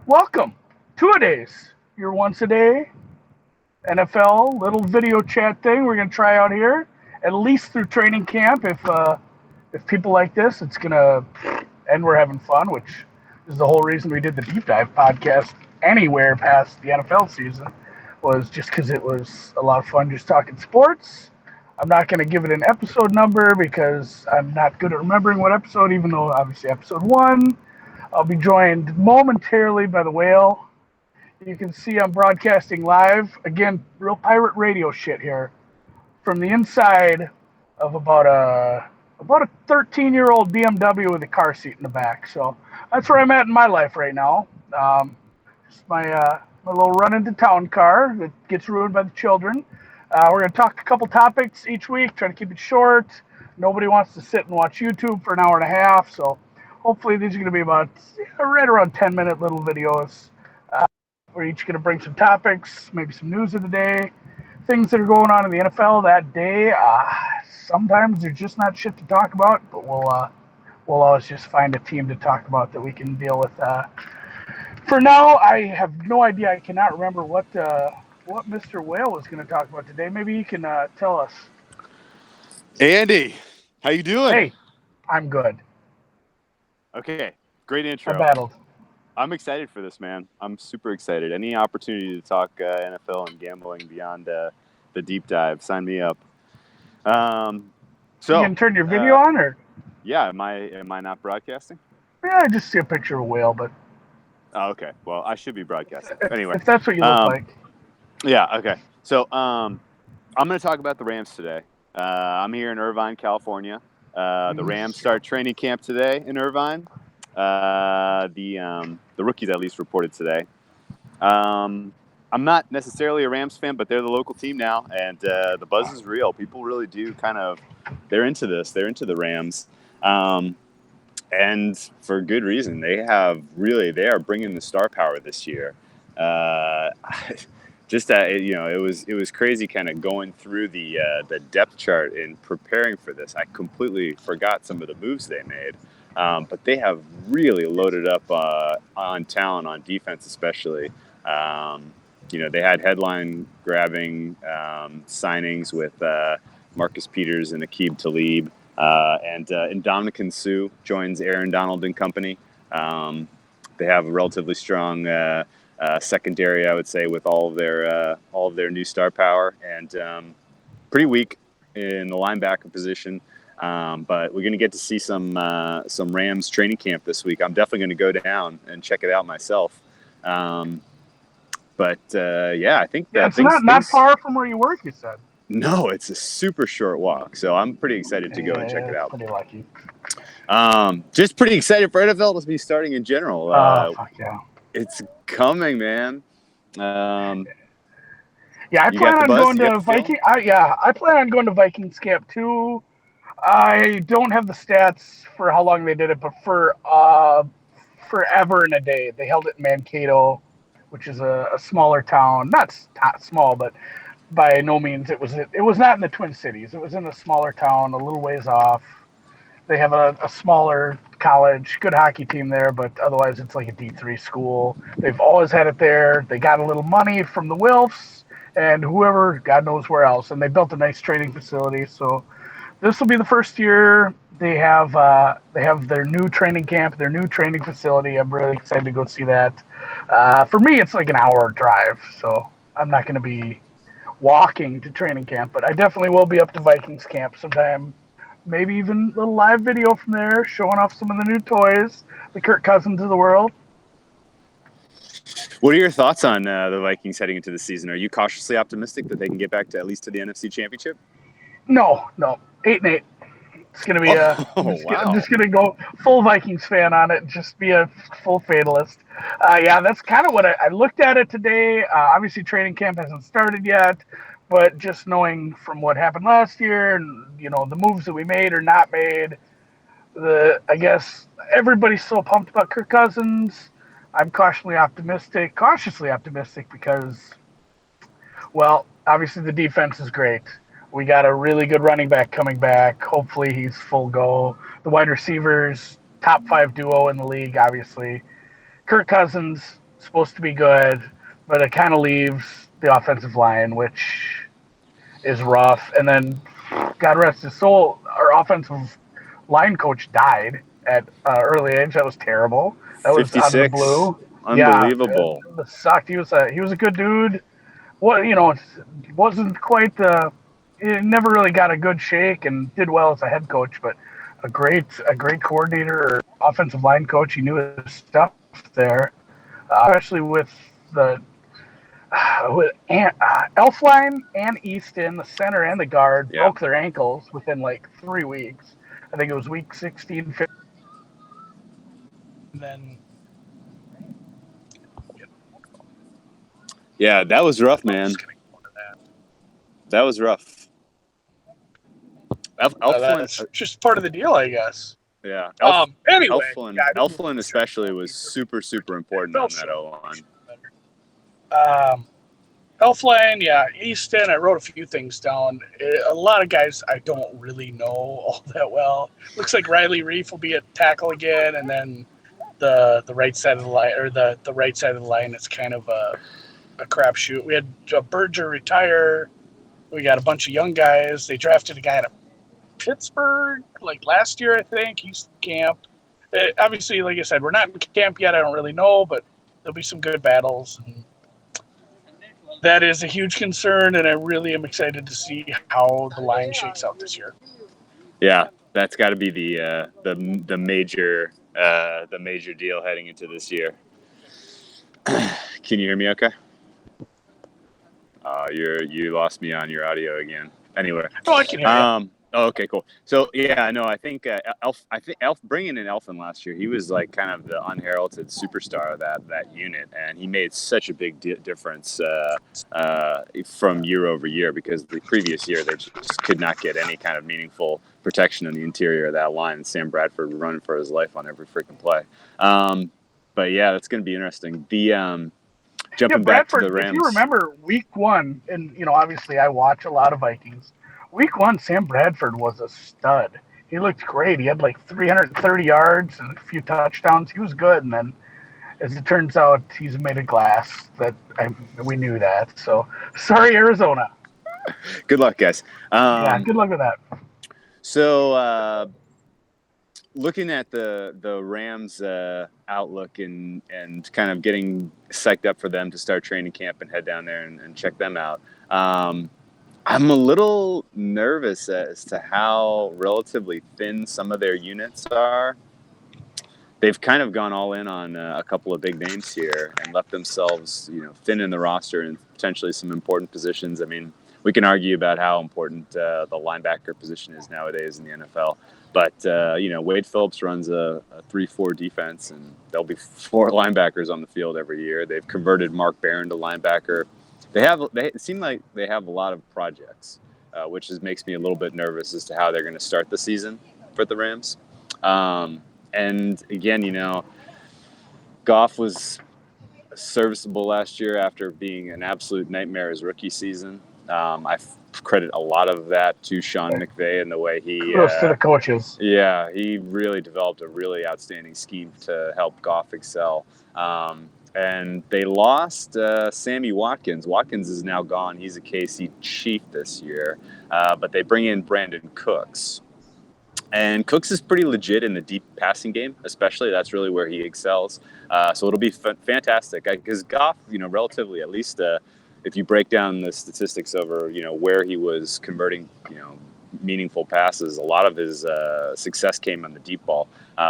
Welcome, two-a-days, your once-a-day NFL little video chat thing we're going to try out here, at least through training camp. If people like this, it's going to end we're having fun, which is the whole reason we did the Deep Dive podcast anywhere past the NFL season, was just because it was a lot of fun just talking sports. I'm not going to give it an episode number because I'm not good at remembering what episode, even though obviously episode 1. I'll be joined momentarily by the whale. You can see I'm broadcasting live. Again, real pirate radio shit here from the inside of about a 13-year-old BMW with a car seat in the back. So that's where I'm at in my life right now. Just my little run into town car that gets ruined by the children. We're going to talk a couple topics each week, try to keep it short. Nobody wants to sit and watch YouTube for an hour and a half, so hopefully these are going to be about right around 10-minute little videos. We're each going to bring some topics, maybe some news of the day, things that are going on in the NFL that day. Sometimes there's just not shit to talk about, but we'll always just find a team to talk about that we can deal with. For now, I have no idea. I cannot remember what Mr. Whale was going to talk about today. Maybe you can tell us. Hey, Andy, how you doing? Hey, I'm good. Okay, great intro. I battled. I'm excited for this, man. I'm super excited. Any opportunity to talk NFL and gambling beyond the deep dive, sign me up. You can turn your video on, or? Yeah, am I not broadcasting? Yeah, I just see a picture of a whale, but. Oh, okay. Well, I should be broadcasting. Anyway. If that's what you look like. Yeah, okay. So I'm going to talk about the Rams today. I'm here in Irvine, California. The Rams start training camp today in Irvine. The rookies at least reported today. I'm not necessarily a Rams fan, but they're the local team now, and the buzz is real. People really do they're into this. They're into the Rams. And for good reason. They are bringing the star power this year. It was crazy kind of going through the depth chart and preparing for this. I completely forgot some of the moves they made, but they have really loaded up on talent on defense, especially. They had headline-grabbing signings with Marcus Peters and Aqib Talib, and Ndamukong Suh joins Aaron Donald and company. They have a relatively strong secondary, I would say, with all of their new star power, and pretty weak in the linebacker position. But we're going to get to see some Rams training camp this week. I'm definitely going to go down and check it out myself. I think it's not far from where you work. You said. No, it's a super short walk, so I'm pretty excited to go and check it out. Pretty lucky. Just pretty excited for NFL to be starting in general. Fuck yeah. It's coming, man. I plan on going to Vikings. I plan on going to Vikings camp too. I don't have the stats for how long they did it, but for forever and a day, they held it in Mankato, which is a smaller town. Not small, but by no means it was not in the Twin Cities. It was in a smaller town, a little ways off. They have a smaller college, good hockey team there, but otherwise it's like a D3 school. They've always had it there. They got a little money from the Wilfs and whoever, God knows where else, and they built a nice training facility. So this will be the first year they have their new training camp, their new training facility. I'm really excited to go see that. For me, it's like an hour drive, so I'm not going to be walking to training camp, but I definitely will be up to Vikings camp sometime. Maybe even a little live video from there, showing off some of the new toys, the Kirk Cousins of the world. What are your thoughts on the Vikings heading into the season? Are you cautiously optimistic that they can get back to at least to the NFC Championship? No, 8-8. It's gonna be I'm just gonna go full Vikings fan on it, and just be a full fatalist. That's kind of what I looked at it today. Obviously, training camp hasn't started yet. But just knowing from what happened last year and, the moves that we made or not made, I guess everybody's so pumped about Kirk Cousins. I'm cautiously optimistic because, well, obviously the defense is great. We got a really good running back coming back. Hopefully he's full go. The wide receivers, top 5 duo in the league, obviously. Kirk Cousins, supposed to be good, but it kind of leaves the offensive line, which is rough. And then, God rest his soul, our offensive line coach died at early age. That was terrible. That was out of the 56. blue. Yeah, Unbelievable. it sucked. He was a good dude. What wasn't quite he never really got a good shake and did well as a head coach, but a great coordinator or offensive line coach. He knew his stuff there, especially with the Elfline and Easton, the center and the guard, Yeah. broke their ankles within like 3 weeks. I think it was week 16, 15, and then Yeah, that was rough, man. That was rough. Elflin, that's just part of the deal, I guess. yeah. Anyway, Elflin especially was super, super important on that O-line. Elfline, yeah, Easton. I wrote a few things down. A lot of guys I don't really know all that well. Looks like Riley Reef will be at tackle again, and then the right side of the line, or the right side of the line, it's kind of a crapshoot. We had Berger retire. We got a bunch of young guys. They drafted a guy out of Pittsburgh like last year, I think. He's camp. Obviously, like I said, we're not in camp yet. I don't really know, but there'll be some good battles. And that is a huge concern, and I really am excited to see how the line shakes out this year. Yeah, that's got to be the major deal heading into this year. Can you hear me? Okay. You lost me on your audio again. Anyway. Oh, I can hear you. Okay, cool. So yeah, no, I think Elf bringing in Elfin last year, he was like kind of the unheralded superstar of that unit, and he made such a big difference from year over year, because the previous year they just could not get any kind of meaningful protection in the interior of that line. Sam Bradford running for his life on every freaking play. But yeah, that's going to be interesting. Jumping back to the Rams. If you remember week one, and obviously I watch a lot of Vikings. Week one, Sam Bradford was a stud. He looked great. He had like 330 yards and a few touchdowns. He was good. And then, as it turns out, he's made of glass. We knew that. So sorry, Arizona. Good luck, guys. Yeah, good luck with that. So, looking at the Rams' outlook and kind of getting psyched up for them to start training camp and head down there and check them out, I'm a little nervous as to how relatively thin some of their units are. They've kind of gone all in on a couple of big names here and left themselves, thin in the roster and potentially some important positions. I mean, we can argue about how important the linebacker position is nowadays in the NFL. But, Wade Phillips runs a 3-4 defense, and there'll be 4 linebackers on the field every year. They've converted Mark Barron to linebacker. They seem like they have a lot of projects, which makes me a little bit nervous as to how they're going to start the season for the Rams. And again, Goff was serviceable last year after being an absolute nightmare his rookie season. I credit a lot of that to Sean McVay and the way he kudos to the coaches. Yeah, he really developed a really outstanding scheme to help Goff excel. And they lost Sammy Watkins. Watkins is now gone. He's a KC Chief this year. But they bring in Brandon Cooks. And Cooks is pretty legit in the deep passing game, especially. That's really where he excels. So it'll be fantastic. Because Goff, relatively, at least if you break down the statistics over, where he was converting, meaningful passes, a lot of his success came on the deep ball.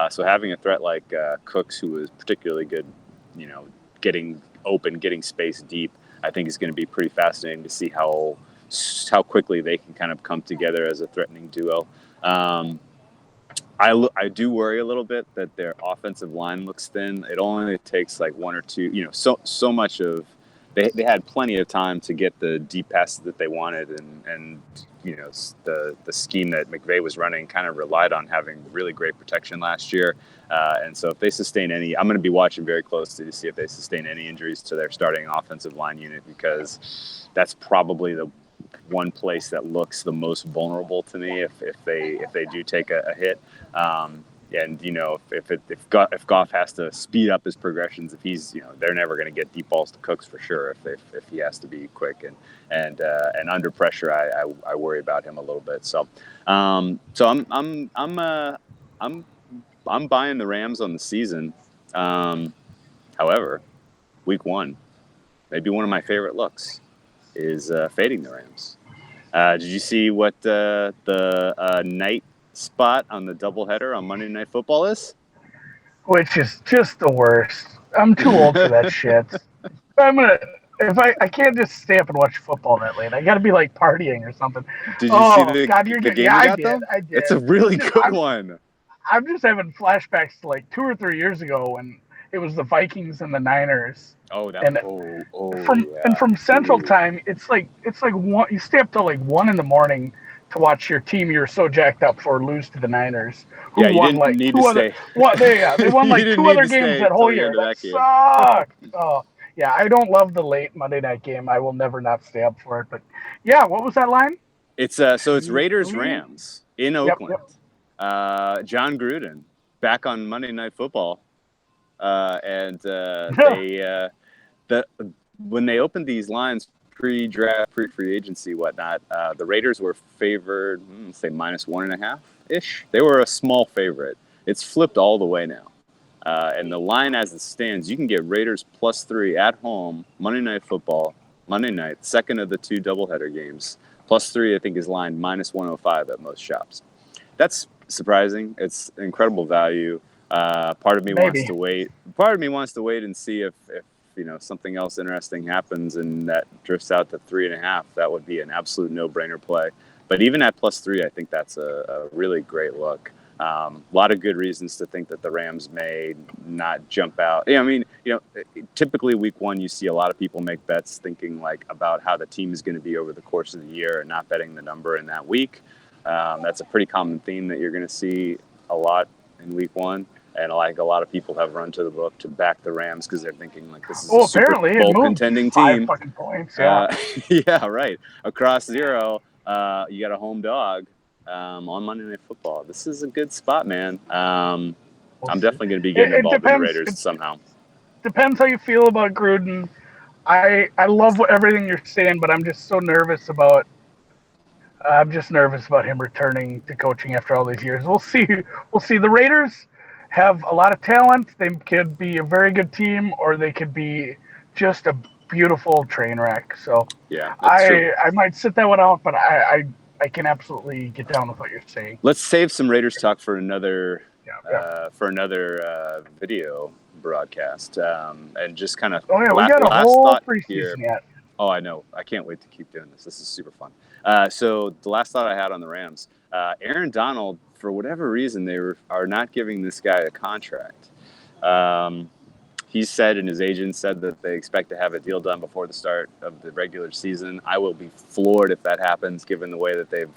So having a threat like Cooks, who was particularly good, getting open, getting space deep, I think is going to be pretty fascinating to see how quickly they can kind of come together as a threatening duo. I do worry a little bit that their offensive line looks thin. It only takes like one or two, so much of they had plenty of time to get the deep passes that they wanted, and the scheme that McVay was running kind of relied on having really great protection last year. And so if they sustain any, I'm going to be watching very closely to see if they sustain any injuries to their starting offensive line unit, because that's probably the one place that looks the most vulnerable to me if they do take a hit. And if Goff has to speed up his progressions, if he's they're never going to get deep balls to Cooks for sure. If he has to be quick and under pressure, I worry about him a little bit. So I'm buying the Rams on the season. However, week one, maybe one of my favorite looks is fading the Rams. Did you see what the night spot on the doubleheader on Monday Night Football is? Which is just the worst. I'm too old for that shit. I'm gonna if I can't just stay up and watch football that late. I got to be like partying or something. Did you see Oh the God, you're good. game Yeah, we I got did. though? I did. It's a really Dude, good one. I'm just having flashbacks to like 2 or 3 years ago when it was the Vikings and the Niners. Oh, And from Central Dude. Time, it's like one. You stay up till like 1 a.m. to watch your team you're so jacked up for lose to the Niners, who Yeah, you won didn't like need to two other. stay. What they won You like didn't 2 need other to games stay that till whole the year. end of That that game. sucked. Oh yeah, I don't love the late Monday night game. I will never not stay up for it. But yeah, what was that line? It's Raiders Rams in Yep. Oakland. John Gruden back on Monday Night Football, and when they opened these lines pre-draft, pre-free agency, whatnot, the Raiders were favored, say -1.5 ish. They were a small favorite. It's flipped all the way now. And the line as it stands, you can get Raiders +3 at home, Monday Night Football, Monday night, second of the two doubleheader games. +3, I think, is lined -105 at most shops. That's surprising. It's incredible value. Part of me wants Maybe. to wait. Part of me wants to wait and see if something else interesting happens and that drifts out to 3.5. That would be an absolute no-brainer play. But even at +3, I think that's a really great look. A lot of good reasons to think that the Rams may not jump out. Yeah, I mean, typically week one, you see a lot of people make bets thinking like about how the team is going to be over the course of the year and not betting the number in that week. That's a pretty common theme that you're going to see a lot in week one. And like a lot of people have run to the book to back the Rams because they're thinking like this is a Super Apparently it Bowl moved contending 5 team. fucking points. Yeah. Yeah, right. Across zero, you got a home dog on Monday Night Football. This is a good spot, man. I'm definitely going to be getting It involved in the depends. Raiders It somehow. depends how you feel about Gruden. I love everything you're saying, but I'm just so nervous about. I'm just nervous about him returning to coaching after all these years. We'll see. We'll see. The Raiders have a lot of talent. They could be a very good team, or they could be just a beautiful train wreck. So Yeah, that's true. I might sit that one out, but I can absolutely get down with what you're saying. Let's save some Raiders talk for another Yeah. video broadcast, and just kind of Oh yeah, we got a last whole thought preseason here. yet. Oh, I know. I can't wait to keep doing this. This is super fun. So the last thought I had on the Rams, Aaron Donald, for whatever reason, they are not giving this guy a contract. He said, and his agent said that they expect to have a deal done before the start of the regular season. I will be floored if that happens, given the way that they've,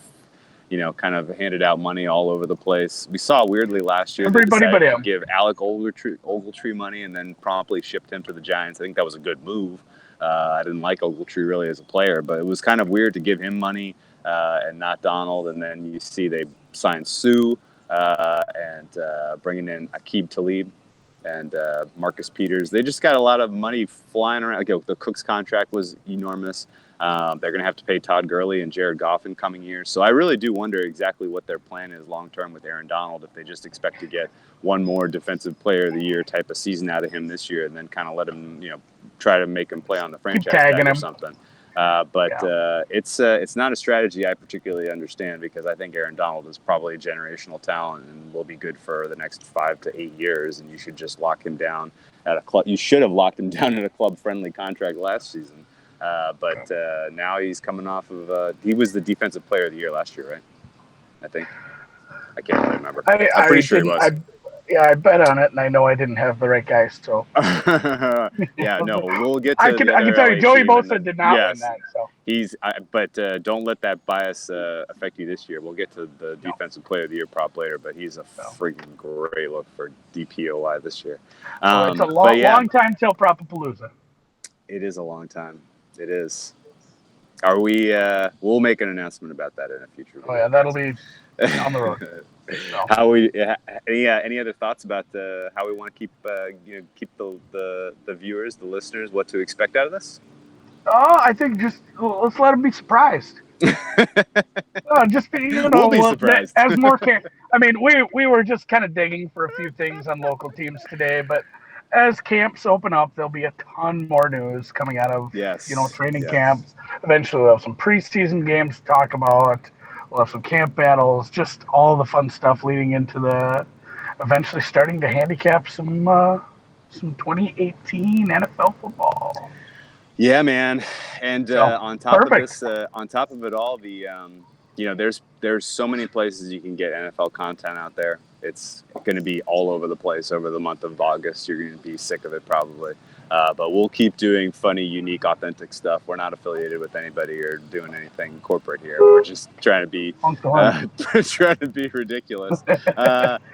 kind of handed out money all over the place. We saw weirdly last year Everybody they but decided to him. give Alec Ogletree money and then promptly shipped him to the Giants. I think that was a good move. I didn't like Ogletree really as a player, but it was kind of weird to give him money and not Donald. And then you see they signed Sue and bringing in Aqib Talib and Marcus Peters. They just got a lot of money flying around. Like, the Cooks contract was enormous. They're going to have to pay Todd Gurley and Jared Goff in coming years. So I really do wonder exactly what their plan is long-term with Aaron Donald, if they just expect to get one more defensive player of the year type of season out of him this year and then kind of let him, try to make him play on the franchise tag or something. It's not a strategy I particularly understand because I think Aaron Donald is probably a generational talent and will be good for the next 5 to 8 years. And you should just lock him down at a club. You should have locked him down at a club-friendly contract last season. Now he's coming off of he was the defensive player of the year last year, right? I think. I can't really remember. I'm pretty sure he was. I bet on it, and I know I didn't have the right guys. So yeah, no, we'll get to. I can tell you, Joey Bosa did not win that. So don't let that bias affect you this year. We'll get to the defensive player of the year prop later, but he's a freaking great look for DPOY this year. It's a long time till Propapalooza. It is a long time. It is. Are we? We'll make an announcement about that in a future video. Oh yeah, that'll be on the road. So. Any other thoughts about how we want to keep the viewers, the listeners, what to expect out of this? I think just let's let them be surprised. Just We'll be surprised. as more camp. I mean, we were just kind of digging for a few things on local teams today, but as camps open up, there'll be a ton more news coming out of training camps. Eventually, we'll have some preseason games to talk about. We'll have some camp battles, just all the fun stuff leading into the eventually starting to handicap some 2018 NFL football. Yeah, man. And on top of this, on top of it all, there's so many places you can get NFL content out there. It's going to be all over the place over the month of August. You're going to be sick of it probably. But we'll keep doing funny, unique, authentic stuff. We're not affiliated with anybody or doing anything corporate here. We're just trying to be ridiculous.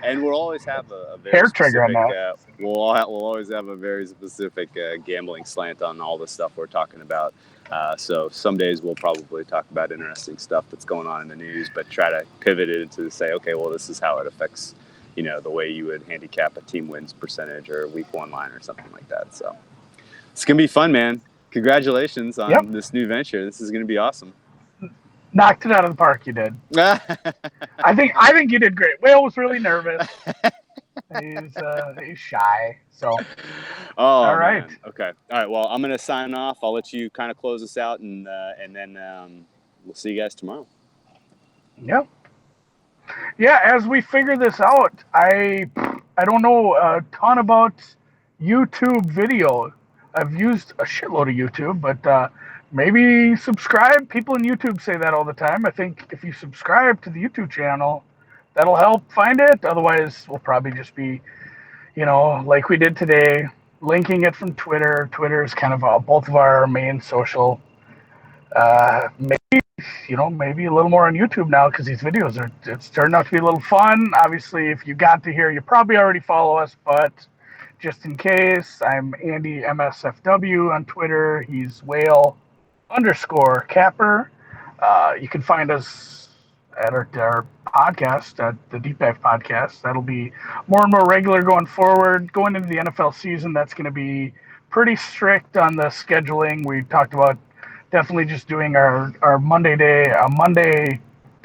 And we'll always have a very hair specific, trigger on that. We'll always have a very specific gambling slant on all the stuff we're talking about. So some days we'll probably talk about interesting stuff that's going on in the news, but try to pivot it into say, okay, well, this is how it affects, the way you would handicap a team wins percentage or week one line or something like that. So it's going to be fun, man. Congratulations on this new venture. This is going to be awesome. Knocked it out of the park. You did. I think you did great. Whale was really nervous. He's shy. So. All right. Man. Okay. All right. Well, I'm going to sign off. I'll let you kind of close us out, and then we'll see you guys tomorrow. Yep. Yeah. As we figure this out, I don't know a ton about YouTube video. I've used a shitload of YouTube, but maybe subscribe. People in YouTube say that all the time. I think if you subscribe to the YouTube channel, that'll help find it. Otherwise, we'll probably just be, like we did today, linking it from Twitter. Twitter is kind of both of our main social. Maybe a little more on YouTube now because these videos it's turned out to be a little fun. Obviously, if you got to here, you probably already follow us, but just in case, I'm Andy MSFW on Twitter. He's whale_capper. You can find us at our podcast, at the Deep Dive Podcast. That'll be more and more regular going forward. Going into the NFL season, that's going to be pretty strict on the scheduling. We talked about definitely just doing our Monday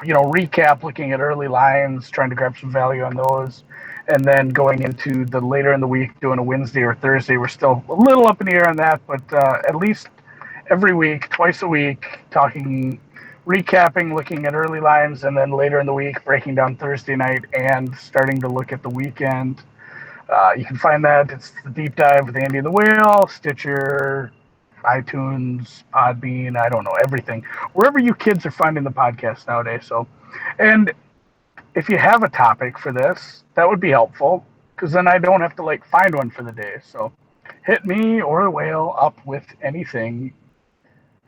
recap, looking at early lines, trying to grab some value on those. And then going into the later in the week, doing a Wednesday or Thursday. We're still a little up in the air on that, but at least every week, twice a week, recapping, looking at early lines, and then later in the week, breaking down Thursday night and starting to look at the weekend. You can find that. It's the Deep Dive with Andy the Whale, Stitcher, iTunes, Podbean, I don't know, everything. Wherever you kids are finding the podcast nowadays. So, and if you have a topic for this, that would be helpful because then I don't have to find one for the day. So hit me or the Whale up with anything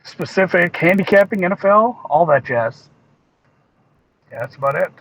specific, handicapping NFL, all that jazz. Yeah, that's about it.